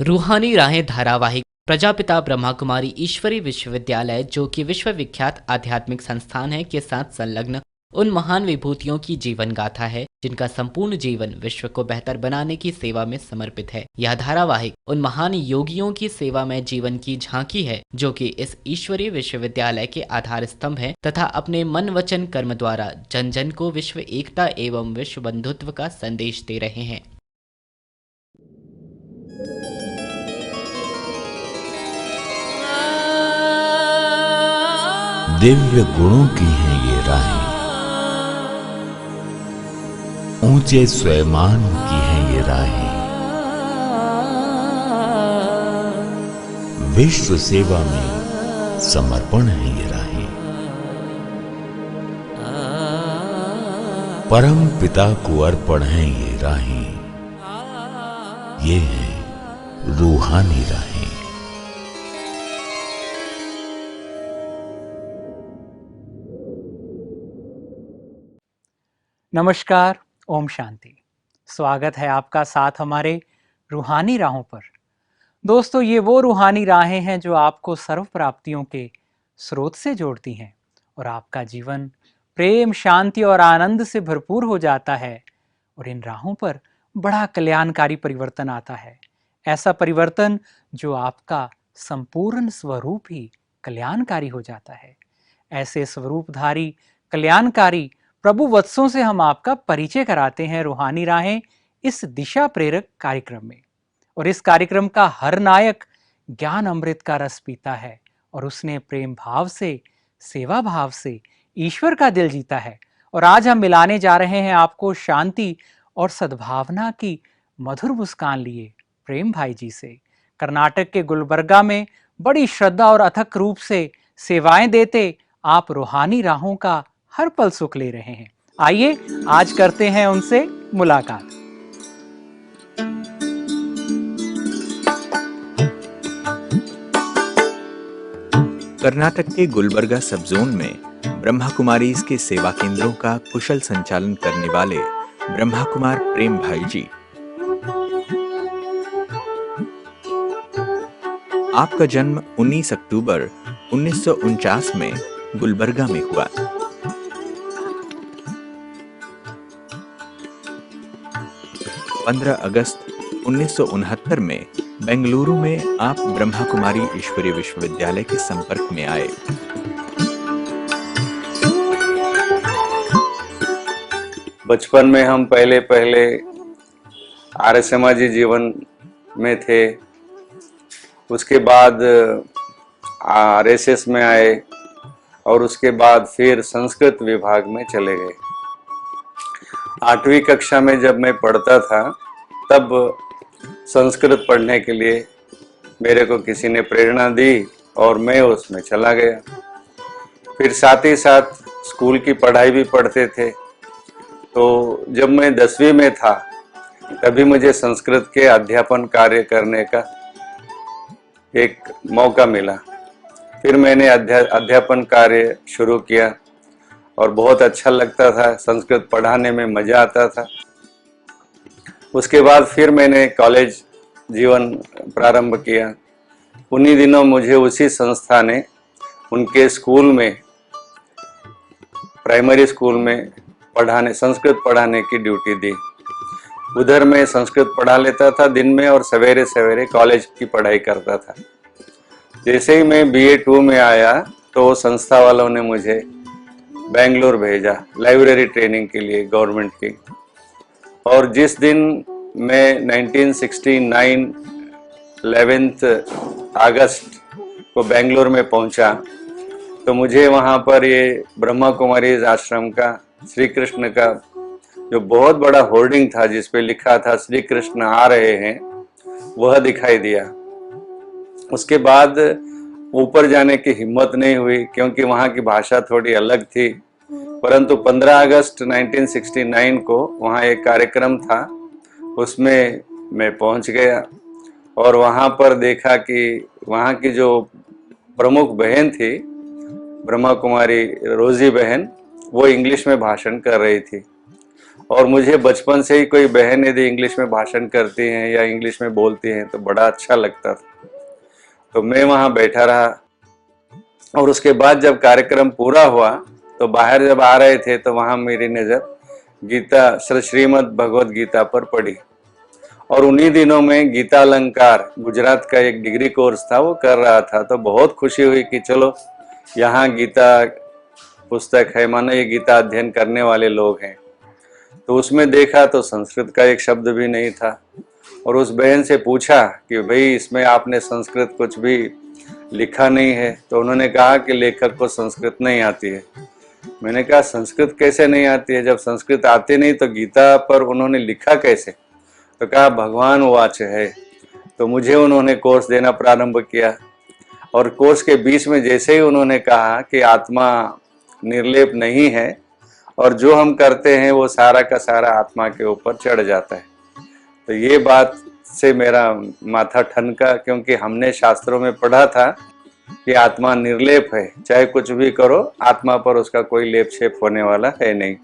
रूहानी राहें धारावाहिक प्रजापिता ब्रह्मा कुमारी ईश्वरी विश्वविद्यालय, जो कि विश्वविख्यात आध्यात्मिक संस्थान है, के साथ संलग्न उन महान विभूतियों की जीवन गाथा है जिनका संपूर्ण जीवन विश्व को बेहतर बनाने की सेवा में समर्पित है। यह धारावाहिक उन महान योगियों की सेवा में जीवन की झांकी है जो कि इस ईश्वरीय विश्वविद्यालय के आधार स्तंभ है तथा अपने मन वचन कर्म द्वारा जन जन को विश्व एकता एवं विश्व बंधुत्व का संदेश दे रहे हैं। दिव्य गुणों की हैं ये राहें, ऊंचे स्वयमान की हैं ये राहें, विश्व सेवा में समर्पण है ये राहें, परम पिता को अर्पण है ये राहें, ये है रूहानी राहें। नमस्कार, ओम शांति। स्वागत है आपका साथ हमारे रूहानी राहों पर। दोस्तों, ये वो रूहानी राहें हैं जो आपको सर्व प्राप्तियों के स्रोत से जोड़ती हैं और आपका जीवन प्रेम, शांति और आनंद से भरपूर हो जाता है और इन राहों पर बड़ा कल्याणकारी परिवर्तन आता है। ऐसा परिवर्तन जो आपका संपूर्ण स्वरूप ही कल्याणकारी हो जाता है। ऐसे स्वरूपधारी कल्याणकारी प्रभु वत्सों से हम आपका परिचय कराते हैं रूहानी राहें इस दिशा प्रेरक कार्यक्रम में। और इस कार्यक्रम का हर नायक ज्ञान अमृत का रस पीता है और उसने प्रेम भाव से, सेवा भाव से ईश्वर का दिल जीता है। और आज हम मिलाने जा रहे हैं आपको शांति और सद्भावना की मधुर मुस्कान लिए प्रेम भाई जी से। कर्नाटक के गुलबर्गा में बड़ी श्रद्धा और अथक रूप से सेवाएं देते आप रूहानी राहों का हर पल सुख ले रहे हैं। आइए आज करते हैं उनसे मुलाकात। कर्नाटक के गुलबर्गा सब जोन में ब्रह्मा कुमारीज के सेवा केंद्रों का कुशल संचालन करने वाले ब्रह्मा कुमार प्रेम भाई जी, आपका जन्म 19 अक्टूबर 1949 में गुलबर्गा में हुआ। 15 अगस्त 1969 में बेंगलुरु में आप ब्रह्मा कुमारी ईश्वरीय विश्वविद्यालय के संपर्क में आए। बचपन में हम पहले आर्य समाजी जीवन में थे, उसके बाद आरएसएस में आए और उसके बाद फिर संस्कृत विभाग में चले गए। 8वीं कक्षा में जब मैं पढ़ता था तब संस्कृत पढ़ने के लिए मेरे को किसी ने प्रेरणा दी और मैं उसमें चला गया। फिर साथ ही साथ स्कूल की पढ़ाई भी पढ़ते थे। तो जब मैं 10वीं में था तभी मुझे संस्कृत के अध्यापन कार्य करने का एक मौका मिला। फिर मैंने अध्यापन कार्य शुरू किया और बहुत अच्छा लगता था, संस्कृत पढ़ाने में मजा आता था। उसके बाद फिर मैंने कॉलेज जीवन प्रारंभ किया। उन्हीं दिनों मुझे उसी संस्था ने उनके स्कूल में, प्राइमरी स्कूल में संस्कृत पढ़ाने की ड्यूटी दी। उधर मैं संस्कृत पढ़ा लेता था दिन में और सवेरे सवेरे कॉलेज की पढ़ाई करता था। जैसे ही मैं BA 2 में आया तो संस्था वालों ने मुझे बेंगलोर भेजा लाइब्रेरी ट्रेनिंग के लिए, गवर्नमेंट की। और जिस दिन मैं 1969 11 अगस्त को बेंगलोर में पहुंचा तो मुझे वहां पर ये ब्रह्मा कुमारी आश्रम का श्री कृष्ण का जो बहुत बड़ा होर्डिंग था जिस पे लिखा था श्री कृष्ण आ रहे हैं, वह दिखाई दिया। उसके बाद ऊपर जाने की हिम्मत नहीं हुई क्योंकि वहाँ की भाषा थोड़ी अलग थी। परंतु 15 अगस्त 1969 को वहाँ एक कार्यक्रम था, उसमें मैं पहुँच गया और वहाँ पर देखा कि वहाँ की जो प्रमुख बहन थी ब्रह्मा कुमारी रोजी बहन, वो इंग्लिश में भाषण कर रही थी और मुझे बचपन से ही कोई बहन यदि इंग्लिश में भाषण करती हैं या इंग्लिश में बोलती हैं तो बड़ा अच्छा लगता था। तो मैं वहाँ बैठा रहा और उसके बाद जब कार्यक्रम पूरा हुआ तो बाहर जब आ रहे थे तो वहाँ मेरी नज़र गीता श्रीमद् भगवत गीता पर पड़ी और उन्हीं दिनों में गीता अलंकार गुजरात का एक डिग्री कोर्स था वो कर रहा था। तो बहुत खुशी हुई कि चलो यहाँ गीता पुस्तक है, मानो ये गीता अध्ययन करने वाले लोग हैं। तो उसमें देखा तो संस्कृत का एक शब्द भी नहीं था और उस बहन से पूछा कि भाई इसमें आपने संस्कृत कुछ भी लिखा नहीं है। तो उन्होंने कहा कि लेखक को संस्कृत नहीं आती है। मैंने कहा संस्कृत कैसे नहीं आती है, जब संस्कृत आती नहीं तो गीता पर उन्होंने लिखा कैसे? तो कहा भगवान वाच है। तो मुझे उन्होंने कोर्स देना प्रारंभ किया और कोर्स के बीच में जैसे ही उन्होंने कहा कि आत्मा निर्लेप नहीं है और जो हम करते हैं वो सारा का सारा आत्मा के ऊपर चढ़ जाता है, तो ये बात से मेरा माथा ठनका, क्योंकि हमने शास्त्रों में पढ़ा था कि आत्मा निर्लेप है, चाहे कुछ भी करो आत्मा पर उसका कोई लेप छेप होने वाला है नहीं।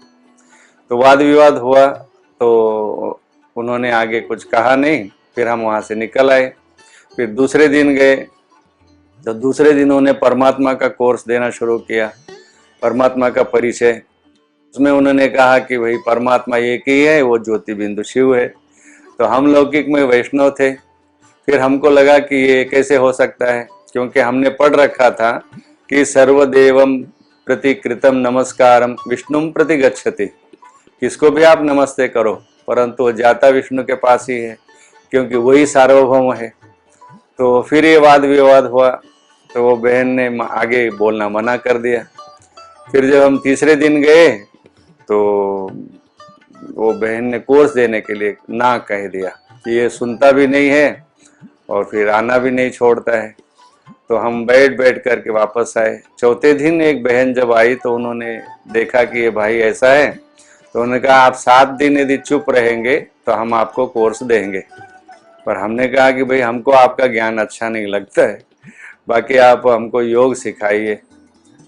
तो वाद विवाद हुआ तो उन्होंने आगे कुछ कहा नहीं, फिर हम वहाँ से निकल आए। फिर दूसरे दिन गए तो दूसरे दिन उन्होंने परमात्मा का कोर्स देना शुरू किया, परमात्मा का परिचय। उसमें उन्होंने कहा कि भाई परमात्मा एक ही है, वो ज्योति बिंदु शिव है। तो हम लौकिक में वैष्णव थे, फिर हमको लगा कि ये कैसे हो सकता है, क्योंकि हमने पढ़ रखा था कि सर्वदेवम प्रति कृतम नमस्कारम विष्णुम प्रति गच्छति, किसको भी आप नमस्ते करो परंतु वो जाता विष्णु के पास ही है, क्योंकि वही सार्वभौम है। तो फिर ये वाद विवाद हुआ तो वो बहन ने आगे बोलना मना कर दिया। फिर जब हम तीसरे दिन गए तो वो बहन ने कोर्स देने के लिए ना कह दिया कि ये सुनता भी नहीं है और फिर आना भी नहीं छोड़ता है। तो हम बैठ करके वापस आए। चौथे दिन एक बहन जब आई तो उन्होंने देखा कि ये भाई ऐसा है, तो उन्होंने कहा आप 7 दिन यदि चुप रहेंगे तो हम आपको कोर्स देंगे। पर हमने कहा कि भाई हमको आपका ज्ञान अच्छा नहीं लगता है, बाकी आप हमको योग सिखाइए।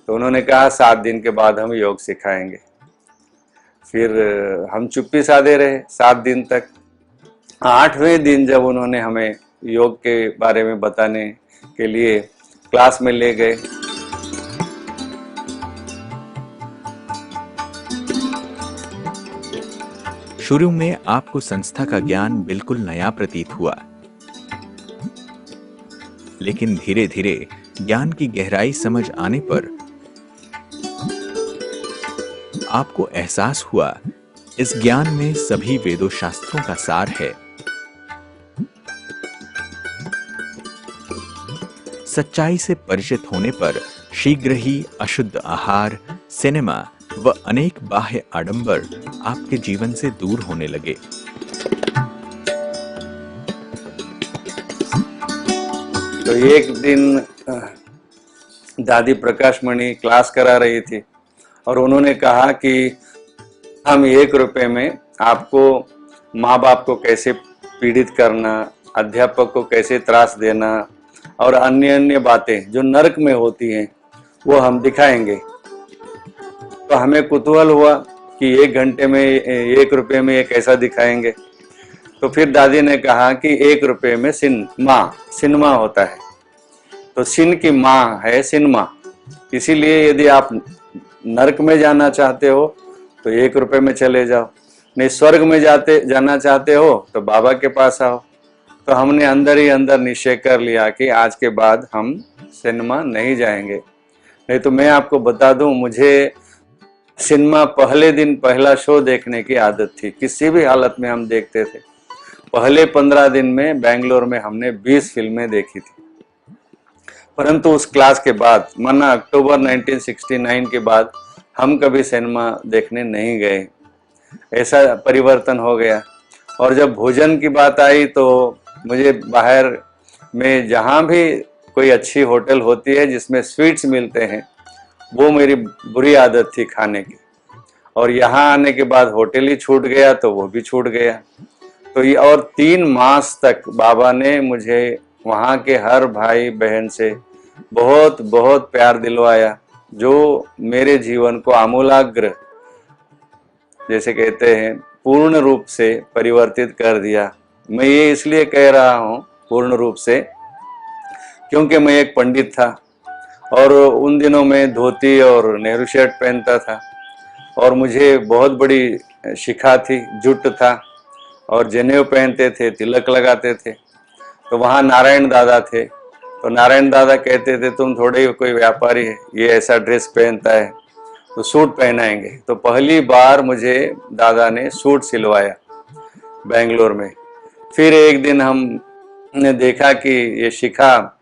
तो उन्होंने कहा 7 दिन के बाद हम योग सिखाएंगे। फिर हम चुप्पी साधे रहे 7 दिन तक। 8वें दिन जब उन्होंने हमें योग के बारे में बताने के लिए क्लास में ले गए, शुरू में आपको संस्था का ज्ञान बिल्कुल नया प्रतीत हुआ, लेकिन धीरे धीरे ज्ञान की गहराई समझ आने पर आपको एहसास हुआ इस ज्ञान में सभी वेदों शास्त्रों का सार है। सच्चाई से परिचित होने पर शीघ्र ही अशुद्ध आहार, सिनेमा व अनेक बाह्य आडंबर आपके जीवन से दूर होने लगे। तो एक दिन दादी प्रकाशमणि क्लास करा रही थी और उन्होंने कहा कि हम 1 रुपए में आपको माँ बाप को कैसे पीड़ित करना, अध्यापक को कैसे त्रास देना और अन्य बातें जो नरक में होती हैं वो हम दिखाएंगे। तो हमें कुतूहल हुआ कि 1 घंटे में 1 रुपए में ये कैसा दिखाएंगे। तो फिर दादी ने कहा कि 1 रुपए में सिनेमा होता है, तो सिन की माँ है सिनेमा, इसीलिए यदि आप नरक में जाना चाहते हो तो 1 रुपए में चले जाओ, नहीं स्वर्ग में जाना चाहते हो तो बाबा के पास आओ। तो हमने अंदर ही अंदर निश्चय कर लिया कि आज के बाद हम सिनेमा नहीं जाएंगे। नहीं तो मैं आपको बता दूं, मुझे सिनेमा पहले दिन पहला शो देखने की आदत थी, किसी भी हालत में हम देखते थे। पहले 15 दिन में बेंगलोर में हमने 20 फिल्में देखी थी। परंतु उस क्लास के बाद, माना अक्टूबर 1969 के बाद हम कभी सिनेमा देखने नहीं गए। ऐसा परिवर्तन हो गया। और जब भोजन की बात आई तो मुझे बाहर में जहाँ भी कोई अच्छी होटल होती है जिसमें स्वीट्स मिलते हैं, वो मेरी बुरी आदत थी खाने की। और यहाँ आने के बाद होटल ही छूट गया तो वो भी छूट गया। तो ये और 3 मास तक बाबा ने मुझे वहाँ के हर भाई बहन से बहुत बहुत प्यार दिलवाया, जो मेरे जीवन को आमूलाग्र जैसे कहते हैं पूर्ण रूप से परिवर्तित कर दिया। मैं ये इसलिए कह रहा हूँ पूर्ण रूप से, क्योंकि मैं एक पंडित था और उन दिनों में धोती और नेहरू शर्ट पहनता था और मुझे बहुत बड़ी शिखा थी, जुट था और जनेऊ पहनते थे, तिलक लगाते थे। तो वहाँ नारायण दादा थे, तो नारायण दादा कहते थे तुम थोड़े ही कोई व्यापारी है, ये ऐसा ड्रेस पहनता है, तो सूट पहनाएंगे। तो पहली बार मुझे दादा ने सूट सिलवाया बेंगलोर में। फिर एक दिन हमने देखा कि ये शिखा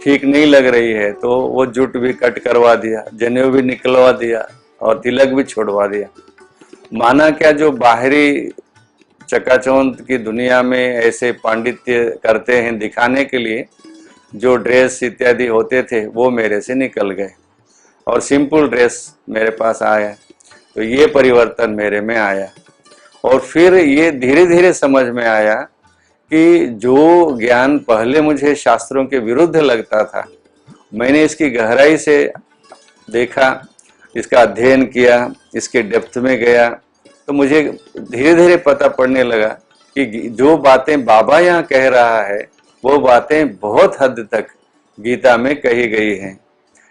ठीक नहीं लग रही है, तो वो जुट भी कट करवा दिया, जनेऊ भी निकलवा दिया और तिलक भी छोड़वा दिया। माना क्या, जो बाहरी चकाचौंध की दुनिया में ऐसे पांडित्य करते हैं दिखाने के लिए, जो ड्रेस इत्यादि होते थे वो मेरे से निकल गए और सिंपल ड्रेस मेरे पास आया। तो ये परिवर्तन मेरे में आया और फिर ये धीरे धीरे समझ में आया कि जो ज्ञान पहले मुझे शास्त्रों के विरुद्ध लगता था, मैंने इसकी गहराई से देखा, इसका अध्ययन किया, इसके डेप्थ में गया, तो मुझे धीरे धीरे पता पड़ने लगा कि जो बातें बाबा यहाँ कह रहा है वो बातें बहुत हद तक गीता में कही गई हैं।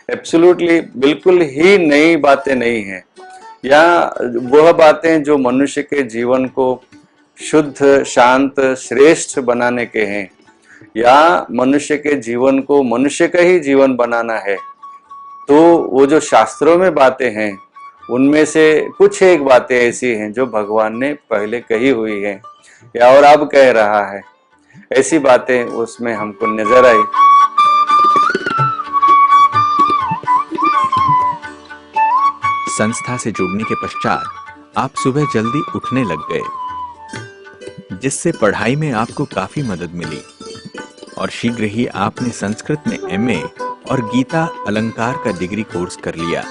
एब्सोल्युटली बिल्कुल ही नई बातें नहीं हैं, या वह बातें जो मनुष्य के जीवन को शुद्ध, शांत, श्रेष्ठ बनाने के हैं, या मनुष्य के जीवन को मनुष्य का ही जीवन बनाना है। तो वो जो शास्त्रों में बातें हैं उनमें से कुछ एक बातें ऐसी हैं जो भगवान ने पहले कही हुई हैं या और अब कह रहा है, ऐसी बातें उसमें हमको नजर आई। संस्था से जुड़ने के पश्चात आप सुबह जल्दी उठने लग गए, जिससे पढ़ाई में आपको काफी मदद मिली और शीघ्र ही आपने संस्कृत में एमए और गीता अलंकार का डिग्री कोर्स कर लिया।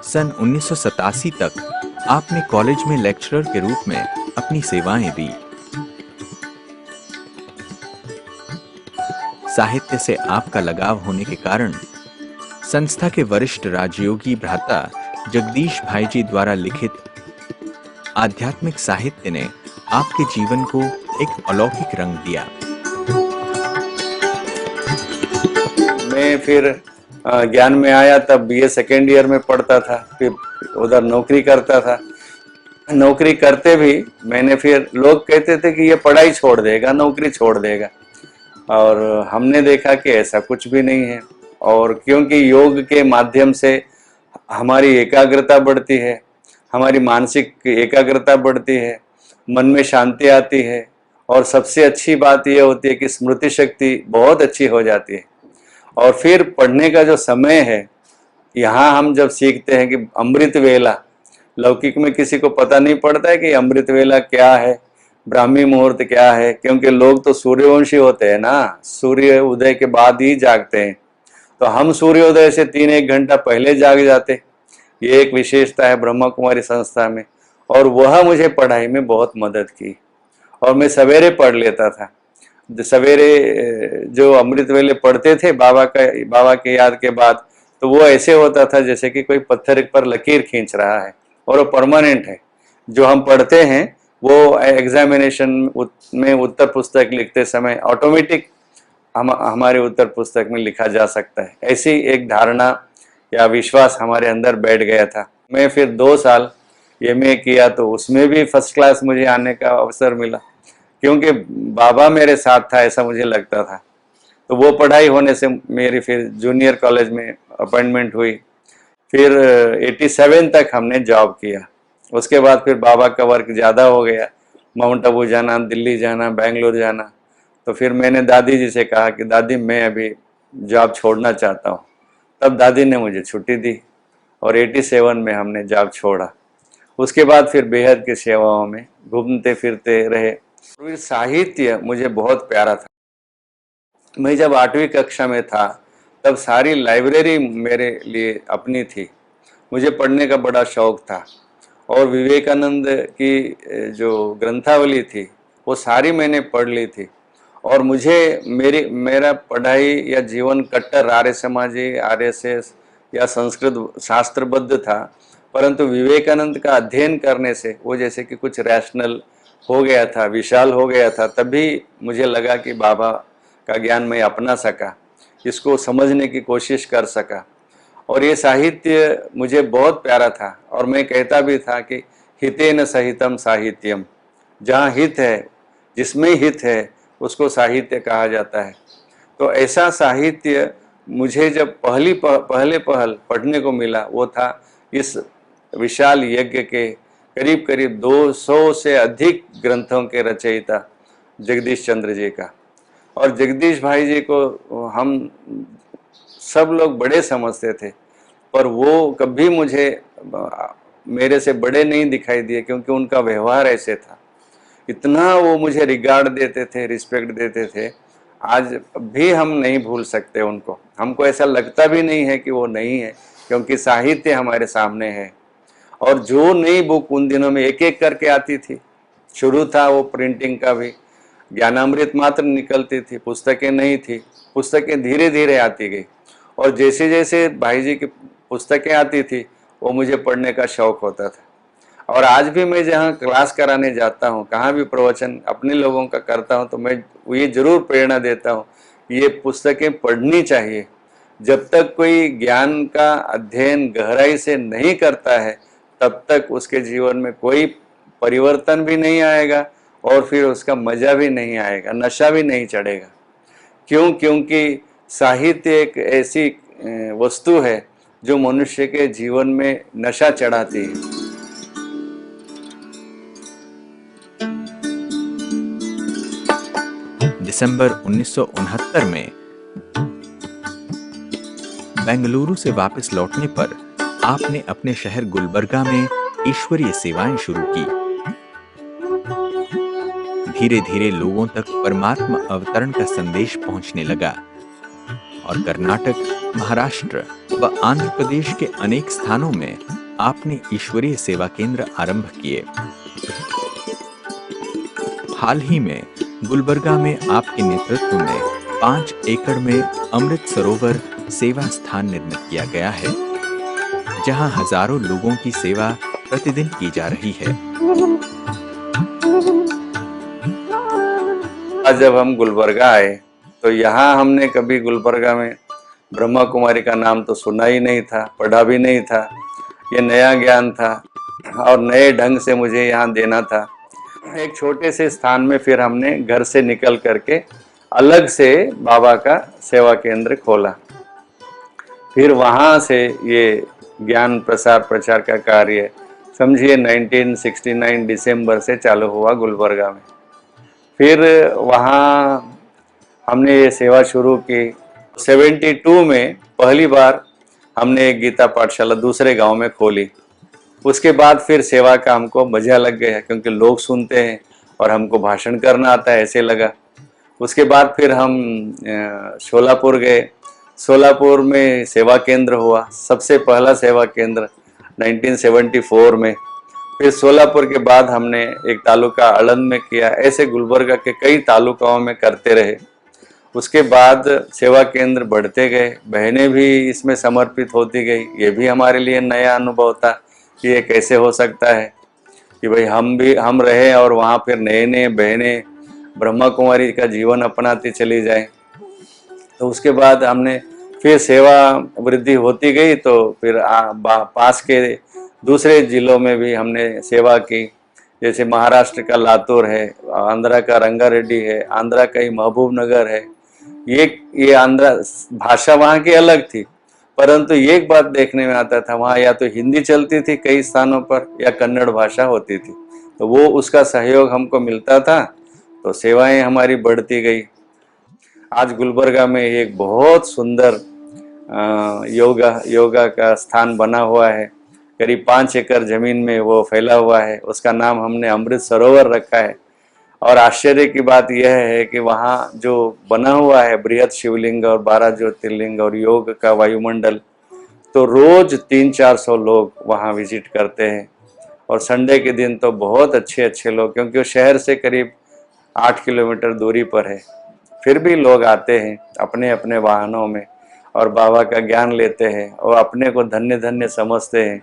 सन 1987 तक आपने कॉलेज में लेक्चरर के रूप में अपनी सेवाएं दी। साहित्य से आपका लगाव होने के कारण संस्था के वरिष्ठ राजयोगी भ्राता जगदीश भाई जी द्वारा लिखित आध्यात्मिक साहित्य ने आपके जीवन को एक अलौकिक रंग दिया। मैं फिर ज्ञान में आया तब बीए सेकेंड ईयर में पढ़ता था, फिर उधर नौकरी करता था। नौकरी करते भी मैंने फिर, लोग कहते थे कि ये पढ़ाई छोड़ देगा, नौकरी छोड़ देगा, और हमने देखा कि ऐसा कुछ भी नहीं है। और क्योंकि योग के माध्यम से हमारी एकाग्रता बढ़ती है, हमारी मानसिक एकाग्रता बढ़ती है, मन में शांति आती है, और सबसे अच्छी बात यह होती है कि स्मृति शक्ति बहुत अच्छी हो जाती है। और फिर पढ़ने का जो समय है, यहाँ हम जब सीखते हैं कि अमृत वेला, लौकिक में किसी को पता नहीं पड़ता है कि अमृत वेला क्या है, ब्राह्मी मुहूर्त क्या है, क्योंकि लोग तो सूर्यवंशी होते हैं ना, सूर्य उदय के बाद ही जागते हैं। तो हम सूर्योदय से 3-1 घंटा पहले जाग जाते। ये एक विशेषता है ब्रह्मा कुमारी संस्था में, और वह मुझे पढ़ाई में बहुत मदद की। और मैं सवेरे पढ़ लेता था। सवेरे जो अमृत वेले पढ़ते थे बाबा के याद के बाद, तो वो ऐसे होता था जैसे कि कोई पत्थर पर लकीर खींच रहा है, और वो परमानेंट है। जो हम पढ़ते हैं वो एग्जामिनेशन में उत्तर पुस्तक लिखते समय ऑटोमेटिक हमारे उत्तर पुस्तक में लिखा जा सकता है। ऐसी एक धारणा या विश्वास हमारे अंदर बैठ गया था। मैं फिर 2 साल एमए किया, तो उसमें भी फर्स्ट क्लास मुझे आने का अवसर मिला, क्योंकि बाबा मेरे साथ था, ऐसा मुझे लगता था। तो वो पढ़ाई होने से मेरी फिर जूनियर कॉलेज में अपॉइंटमेंट हुई। फिर 87 तक हमने जॉब किया। उसके बाद फिर बाबा का वर्क ज़्यादा हो गया, माउंट आबू जाना, दिल्ली जाना, बेंगलोर जाना। तो फिर मैंने दादी जी से कहा कि दादी मैं अभी जॉब छोड़ना चाहता हूँ। तब दादी ने मुझे छुट्टी दी और 87 में हमने जॉब छोड़ा। उसके बाद फिर बेहद की सेवाओं में घूमते फिरते रहे। फिर साहित्य मुझे बहुत प्यारा था। मैं जब 8वीं कक्षा में था तब सारी लाइब्रेरी मेरे लिए अपनी थी। मुझे पढ़ने का बड़ा शौक था, और विवेकानंद की जो ग्रंथावली थी वो सारी मैंने पढ़ ली थी। और मुझे मेरा पढ़ाई या जीवन कट्टर आर्य समाजी, आरएसएस या संस्कृत शास्त्रबद्ध था, परंतु विवेकानंद का अध्ययन करने से वो जैसे कि कुछ रैशनल हो गया था, विशाल हो गया था। तभी मुझे लगा कि बाबा का ज्ञान मैं अपना सका, इसको समझने की कोशिश कर सका। और ये साहित्य मुझे बहुत प्यारा था और मैं कहता भी था कि हितेन सहितम साहित्यम, जहाँ हित है, जिसमें हित है उसको साहित्य कहा जाता है। तो ऐसा साहित्य मुझे जब पहले पहल पढ़ने को मिला, वो था इस विशाल यज्ञ के करीब करीब 200 से अधिक ग्रंथों के रचयिता जगदीश चंद्र जी का। और जगदीश भाई जी को हम सब लोग बड़े समझते थे, पर वो कभी मुझे मेरे से बड़े नहीं दिखाई दिए, क्योंकि उनका व्यवहार ऐसे था। इतना वो मुझे रिगार्ड देते थे, रिस्पेक्ट देते थे, आज भी हम नहीं भूल सकते उनको। हमको ऐसा लगता भी नहीं है कि वो नहीं है, क्योंकि साहित्य हमारे सामने है। और जो नई बुक उन दिनों में एक एक करके आती थी, शुरू था वो प्रिंटिंग का भी, ज्ञानामृत मात्र निकलती थी, पुस्तकें नहीं थी। पुस्तकें धीरे धीरे आती गई और जैसे जैसे भाई जी की पुस्तकें आती थी वो मुझे पढ़ने का शौक होता था। और आज भी मैं जहाँ क्लास कराने जाता हूँ, कहाँ भी प्रवचन अपने लोगों का करता हूँ, तो मैं ये जरूर प्रेरणा देता हूँ, ये पुस्तकें पढ़नी चाहिए। जब तक कोई ज्ञान का अध्ययन गहराई से नहीं करता है, तब तक उसके जीवन में कोई परिवर्तन भी नहीं आएगा और फिर उसका मजा भी नहीं आएगा, नशा भी नहीं चढ़ेगा। क्यों? क्योंकि साहित्य एक ऐसी वस्तु है जो मनुष्य के जीवन में नशा चढ़ाती है। दिसंबर 1969 में बेंगलुरु से वापस लौटने पर आपने अपने शहर गुलबर्गा में ईश्वरीय सेवाएं शुरू की। धीरे धीरे लोगों तक परमात्मा अवतरण का संदेश पहुंचने लगा और कर्नाटक, महाराष्ट्र व आंध्र प्रदेश के अनेक स्थानों में आपने ईश्वरीय सेवा केंद्र आरंभ किए। हाल ही में गुलबर्गा में आपके नेतृत्व में 5 एकड़ में अमृत सरोवर सेवा स्थान निर्मित किया गया है, जहां हजारों लोगों की सेवा प्रतिदिन की जा रही है। आज जब हम गुलबर्गा आए तो यहाँ हमने कभी गुलबर्गा में ब्रह्मा कुमारी का नाम तो सुना ही नहीं था, पढ़ा भी नहीं था। ये नया ज्ञान था और नए ढंग से मुझे यहाँ देना था। एक छोटे से स्थान में फिर हमने घर से निकल करके अलग से बाबा का सेवा केंद्र खोला। फिर वहाँ से ये ज्ञान प्रसार प्रचार का कार्य समझिए 1969 दिसंबर से चालू हुआ गुलबर्गा में। फिर वहाँ हमने ये सेवा शुरू की। 72 में पहली बार हमने एक गीता पाठशाला दूसरे गांव में खोली। उसके बाद फिर सेवा का हमको मजा लग गया, क्योंकि लोग सुनते हैं और हमको भाषण करना आता है, ऐसे लगा। उसके बाद फिर हम शोलापुर गए। शोलापुर में सेवा केंद्र हुआ, सबसे पहला सेवा केंद्र 1974 में। फिर शोलापुर के बाद हमने एक तालुका आळंद में किया। ऐसे गुलबर्गा के कई तालुकाओं में करते रहे। उसके बाद सेवा केंद्र बढ़ते गए, बहनें भी इसमें समर्पित होती गई। ये भी हमारे लिए नया अनुभव था कि ये कैसे हो सकता है कि भाई हम रहे और वहाँ फिर नए नए बहनें ब्रह्मा कुमारी का जीवन अपनाती चली जाए। तो उसके बाद हमने फिर सेवा वृद्धि होती गई, तो फिर पास के दूसरे जिलों में भी हमने सेवा की। जैसे महाराष्ट्र का लातूर है, आंध्रा का रंगारेड्डी है, आंध्रा का ही महबूब नगर है। ये आंध्रा भाषा वहाँ की अलग थी, परंतु एक बात देखने में आता था, वहाँ या तो हिंदी चलती थी कई स्थानों पर या कन्नड़ भाषा होती थी। तो वो उसका सहयोग हमको मिलता था, तो सेवाएं हमारी बढ़ती गई। आज गुलबर्गा में एक बहुत सुंदर योगा का स्थान बना हुआ है। करीब 5 एकड़ जमीन में वो फैला हुआ है। उसका नाम हमने अमृत सरोवर रखा है। और आश्चर्य की बात यह है कि वहाँ जो बना हुआ है बृहद शिवलिंग और 12 ज्योतिर्लिंग और योग का वायुमंडल, तो रोज 300-400 लोग वहाँ विजिट करते हैं। और संडे के दिन तो बहुत अच्छे लोग, क्योंकि वो शहर से करीब 8 किलोमीटर दूरी पर है, फिर भी लोग आते हैं अपने अपने वाहनों में और बाबा का ज्ञान लेते हैं और अपने को धन्य धन्य समझते हैं।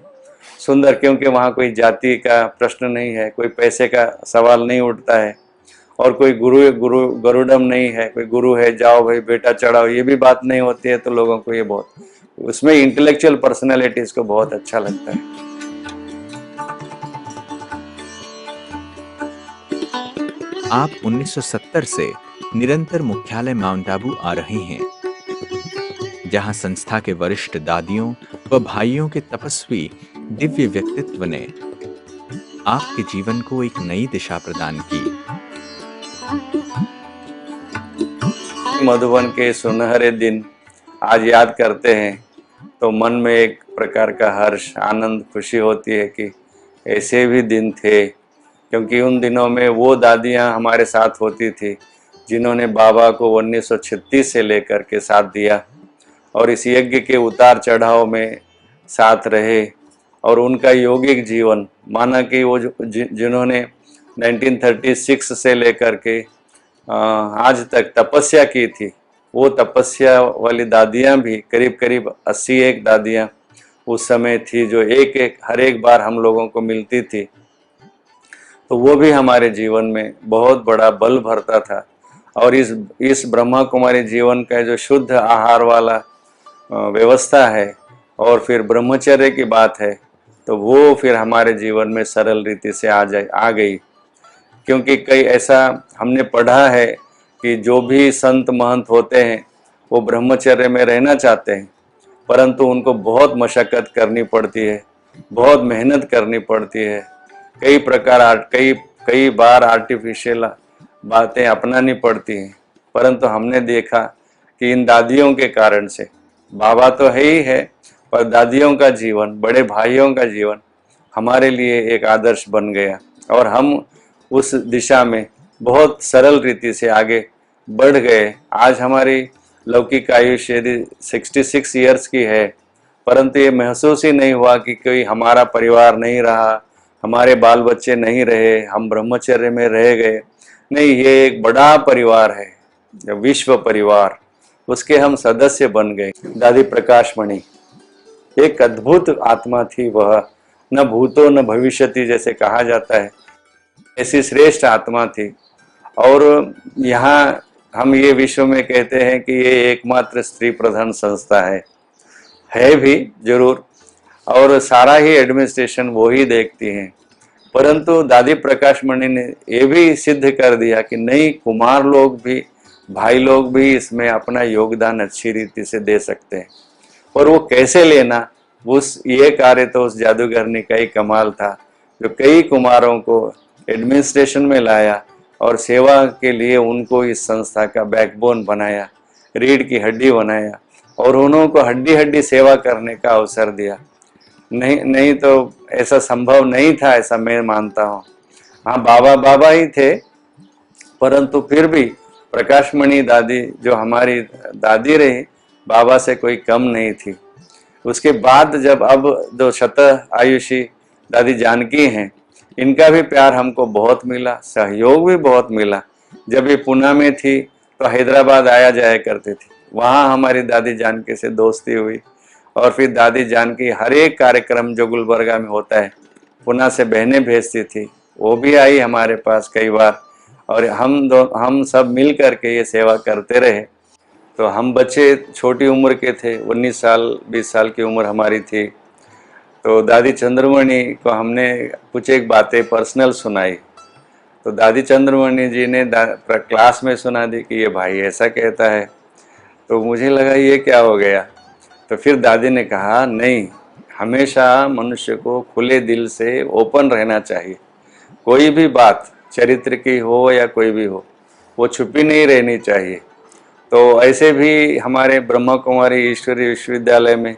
सुंदर, क्योंकि वहाँ कोई जाति का प्रश्न नहीं है, कोई पैसे का सवाल नहीं उठता है और कोई गरुड़म नहीं है, कोई गुरु है जाओ भाई बेटा चढ़ाओ, ये भी बात नहीं होती है। तो लोगों को ये बहुत, उसमें इंटेलेक्चुअल पर्सनैलिटीज को बहुत अच्छा लगता है। आप 1970 से निरंतर मुख्यालय माउंट आबू आ रहे हैं, जहां संस्था के वरिष्ठ दादियों व भाइयों के तपस्वी दिव्य व्यक्तित्व ने आपके जीवन को एक नई दिशा प्रदान की। मधुबन के सुनहरे दिन आज याद करते हैं तो मन में एक प्रकार का हर्ष, आनंद, खुशी होती है कि ऐसे भी दिन थे, क्योंकि उन दिनों में वो दादियाँ हमारे साथ होती थी जिन्होंने बाबा को 1936 से लेकर के साथ दिया और इस यज्ञ के उतार चढ़ाव में साथ रहे। और उनका यौगिक जीवन, माना कि वो जिन्होंने 1936 से लेकर के आज तक तपस्या की थी, वो तपस्या वाली दादियाँ भी करीब करीब 81 दादियाँ उस समय थी जो हर एक बार हम लोगों को मिलती थी। तो वो भी हमारे जीवन में बहुत बड़ा बल भरता था। और इस ब्रह्मा कुमारी जीवन का जो शुद्ध आहार वाला व्यवस्था है और फिर ब्रह्मचर्य की बात है, तो वो फिर हमारे जीवन में सरल रीति से आ गई। क्योंकि कई ऐसा हमने पढ़ा है कि जो भी संत महंत होते हैं वो ब्रह्मचर्य में रहना चाहते हैं, परंतु उनको बहुत मशक्कत करनी पड़ती है, बहुत मेहनत करनी पड़ती है, कई बार आर्टिफिशियल बातें अपनानी पड़ती हैं। परंतु हमने देखा कि इन दादियों के कारण से, बाबा तो है ही है, पर दादियों का जीवन, बड़े भाइयों का जीवन हमारे लिए एक आदर्श बन गया और हम उस दिशा में बहुत सरल रीति से आगे बढ़ गए। आज हमारी लौकिक आयुष्य यदि 66 ईयर्स की है, परंतु ये महसूस ही नहीं हुआ कि कोई हमारा परिवार नहीं रहा, हमारे बाल बच्चे नहीं रहे, हम ब्रह्मचर्य में रह गए। नहीं, ये एक बड़ा परिवार है, विश्व परिवार, उसके हम सदस्य बन गए। दादी प्रकाशमणि एक अद्भुत आत्मा थी, वह न भूतो न भविष्यति जैसे कहा जाता है, ऐसी श्रेष्ठ आत्मा थी। और यहाँ हम ये विश्व में कहते हैं कि ये एकमात्र स्त्री प्रधान संस्था है भी जरूर, और सारा ही एडमिनिस्ट्रेशन वो ही देखती हैं। परंतु दादी प्रकाशमणि ने ये भी सिद्ध कर दिया कि नहीं, कुमार लोग भी, भाई लोग भी इसमें अपना योगदान अच्छी रीति से दे सकते हैं। और वो कैसे लेना, ये कार्य तो उस जादूगरनी का ही कमाल था, जो कई कुमारों को एडमिनिस्ट्रेशन में लाया और सेवा के लिए उनको इस संस्था का बैकबोन बनाया, रीढ़ की हड्डी बनाया और उन्होंने हड्डी हड्डी सेवा करने का अवसर दिया। नहीं तो ऐसा संभव नहीं था, ऐसा मैं मानता हूँ। हाँ, बाबा ही थे, परंतु फिर भी प्रकाशमणि दादी जो हमारी दादी रही, बाबा से कोई कम नहीं थी। उसके बाद जब अब जो शत आयुषी दादी जानकी हैं, इनका भी प्यार हमको बहुत मिला, सहयोग भी बहुत मिला। जब ये पुणे में थी तो हैदराबाद आया जाया करती थी, वहाँ हमारी दादी जानकी से दोस्ती हुई। और फिर दादी जानकी हर एक कार्यक्रम जो गुलबर्गा में होता है, पुणे से बहनें भेजती थी, वो भी आई हमारे पास कई बार, और हम सब मिल करके ये सेवा करते रहे। तो हम बच्चे छोटी उम्र के थे, 19 साल 20 साल की उम्र हमारी थी। तो दादी चंद्रमणि को हमने कुछ एक बातें पर्सनल सुनाई, तो दादी चंद्रमणि जी ने क्लास में सुना दी कि ये भाई ऐसा कहता है। तो मुझे लगा ये क्या हो गया। तो फिर दादी ने कहा, नहीं, हमेशा मनुष्य को खुले दिल से ओपन रहना चाहिए। कोई भी बात चरित्र की हो या कोई भी हो, वो छुपी नहीं रहनी चाहिए। तो ऐसे भी हमारे ब्रह्मा कुमारी ईश्वरी विश्वविद्यालय में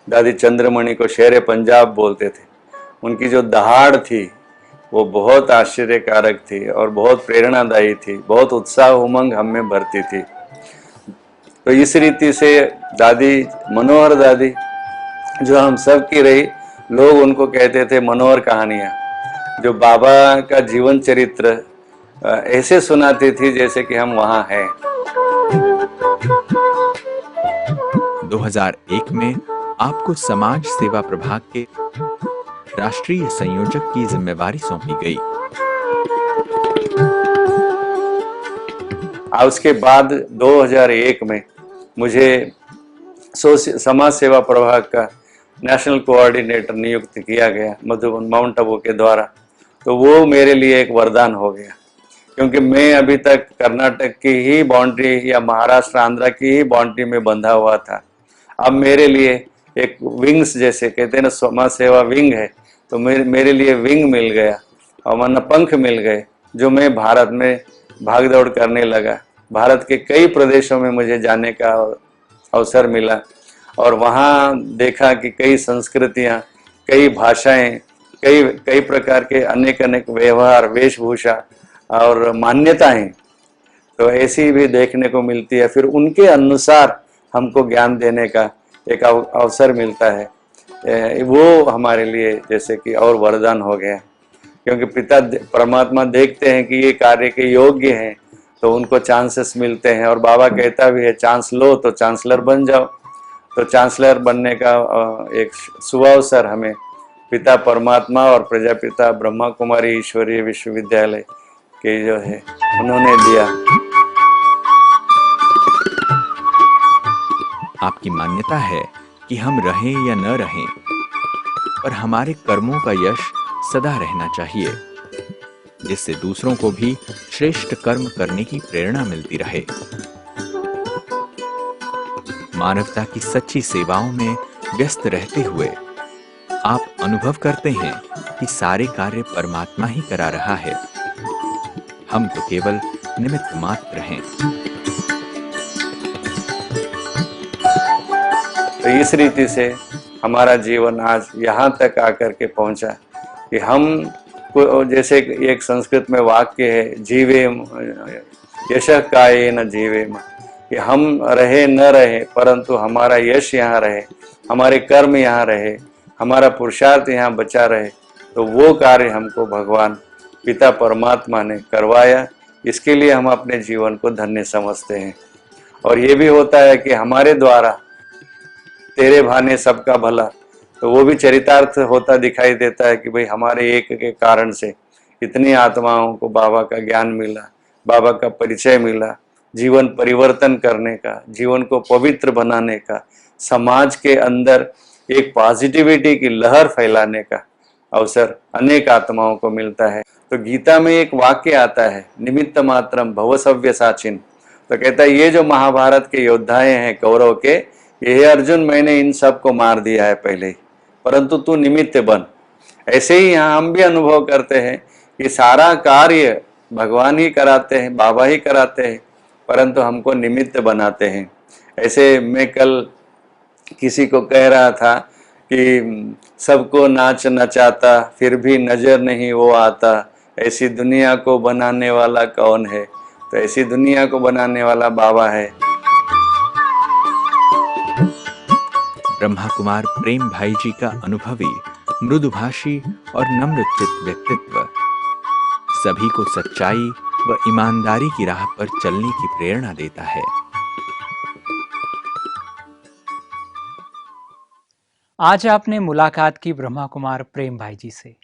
दादी चंद्रमणि को शेर पंजाब बोलते थे। उनकी जो दहाड़ थी वो बहुत आश्चर्यकारक थी और बहुत प्रेरणादायी थी, बहुत उत्साह उमंग हम में भरती थी। तो इस रीति से दादी, मनोहर दादी जो हम सब की रही, लोग उनको कहते थे मनोहर कहानियाँ, जो बाबा का जीवन चरित्र ऐसे सुनाती थी जैसे कि हम वहाँ हैं। 2001 में आपको समाज सेवा प्रभाग के राष्ट्रीय संयोजक की जिम्मेवारी सौंपी गई। और उसके बाद 2001 में मुझे समाज सेवा प्रभाग का नेशनल कोऑर्डिनेटर नियुक्त किया गया मधुबन माउंट आबू के द्वारा। तो वो मेरे लिए एक वरदान हो गया, क्योंकि मैं अभी तक कर्नाटक की ही बाउंड्री या महाराष्ट्र आंध्र की ही बाउंड्री में बंधा हुआ था। अब मेरे लिए एक विंग्स, जैसे कहते हैं ना समाज सेवा विंग है, तो मेरे लिए विंग मिल गया और माना पंख मिल गए, जो मैं भारत में भाग दौड़ करने लगा। भारत के कई प्रदेशों में मुझे जाने का अवसर मिला और वहाँ देखा कि कई संस्कृतियाँ, कई भाषाएं, कई प्रकार के अनेक अनेक व्यवहार, वेशभूषा और मान्यताएं तो ऐसी भी देखने को मिलती है। फिर उनके अनुसार हमको ज्ञान देने का एक अवसर मिलता है। वो हमारे लिए जैसे कि और वरदान हो गया, क्योंकि पिता परमात्मा देखते हैं कि ये कार्य के योग्य हैं तो उनको चांसेस मिलते हैं। और बाबा कहता भी है चांस लो तो चांसलर बन जाओ। तो चांसलर बनने का एक सुअवसर हमें पिता परमात्मा और प्रजापिता ब्रह्मा कुमारी ईश्वरीय विश्वविद्यालय के जो है उन्होंने दिया। आपकी मान्यता है कि हम रहें या न रहें, पर हमारे कर्मों का यश सदा रहना चाहिए, जिससे दूसरों को भी श्रेष्ठ कर्म करने की प्रेरणा मिलती रहे। मानवता की सच्ची सेवाओं में व्यस्त रहते हुए आप अनुभव करते हैं कि सारे कार्य परमात्मा ही करा रहा है, हम तो केवल निमित्त मात्र हैं। तो इस रीति से हमारा जीवन आज यहाँ तक आकर के पहुंचा कि हम जैसे एक संस्कृत में वाक्य है, जीवे यशः कायेन जीवेम, कि हम रहे न रहे परंतु हमारा यश यहाँ रहे, हमारे कर्म यहाँ रहे, हमारा पुरुषार्थ यहाँ बचा रहे। तो वो कार्य हमको भगवान पिता परमात्मा ने करवाया, इसके लिए हम अपने जीवन को धन्य समझते हैं। और ये भी होता है कि हमारे द्वारा तेरे भाने सबका भला, तो वो भी चरितार्थ होता दिखाई देता है कि भाई हमारे एक के कारण से इतनी आत्माओं को बाबा का ज्ञान मिला, बाबा का परिचय मिला, जीवन परिवर्तन करने का, जीवन को पवित्र बनाने का, समाज के अंदर एक पॉजिटिविटी की लहर फैलाने का अवसर अनेक आत्माओं को मिलता है। तो गीता में एक वाक्य आता है, निमित्त मात्रम भव सव्यसाचिन। तो कहता है ये जो महाभारत के योद्धाएं हैं कौरव के, ये अर्जुन मैंने इन सब को मार दिया है पहले ही, परंतु तू निमित्त बन। ऐसे ही यहाँ हम भी अनुभव करते हैं कि सारा कार्य भगवान ही कराते हैं, बाबा ही कराते हैं, परंतु हमको निमित्त बनाते हैं। ऐसे मैं कल किसी को कह रहा था कि सबको नाच नचाता फिर भी नजर नहीं वो आता, ऐसी दुनिया को बनाने वाला कौन है? तो ऐसी दुनिया को बनाने वाला बाबा है। ब्रह्मा कुमार प्रेम भाई जी का अनुभवी, मृदुभाषी और नम्रचित्त व्यक्तित्व सभी को सच्चाई व ईमानदारी की राह पर चलने की प्रेरणा देता है। आज आपने मुलाकात की ब्रह्मा कुमार प्रेम भाई जी से।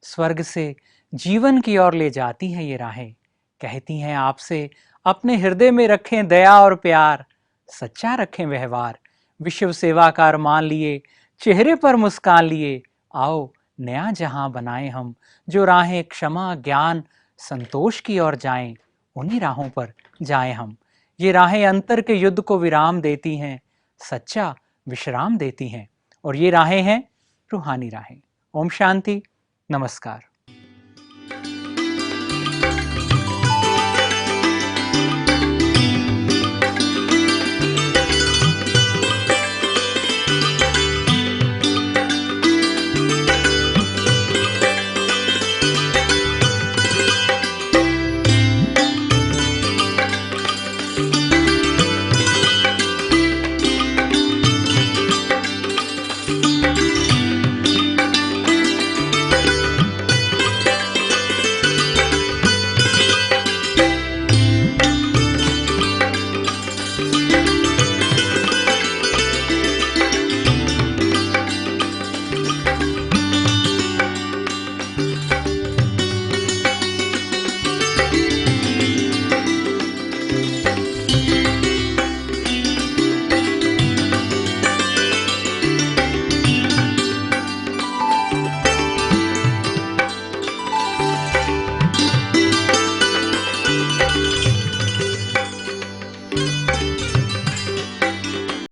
स्वर्ग से जीवन की ओर ले जाती हैं ये राहें, कहती हैं आपसे अपने हृदय में रखें दया और प्यार, सच्चा रखें व्यवहार, विश्व सेवा का अरमान लिए, चेहरे पर मुस्कान लिए, आओ नया जहां बनाएं हम, जो राहें क्षमा ज्ञान संतोष की ओर जाएं, उन्हीं राहों पर जाएं हम। ये राहें अंतर के युद्ध को विराम देती हैं, सच्चा विश्राम देती हैं, और ये राहें हैं रूहानी राहें। ओम शांति, नमस्कार।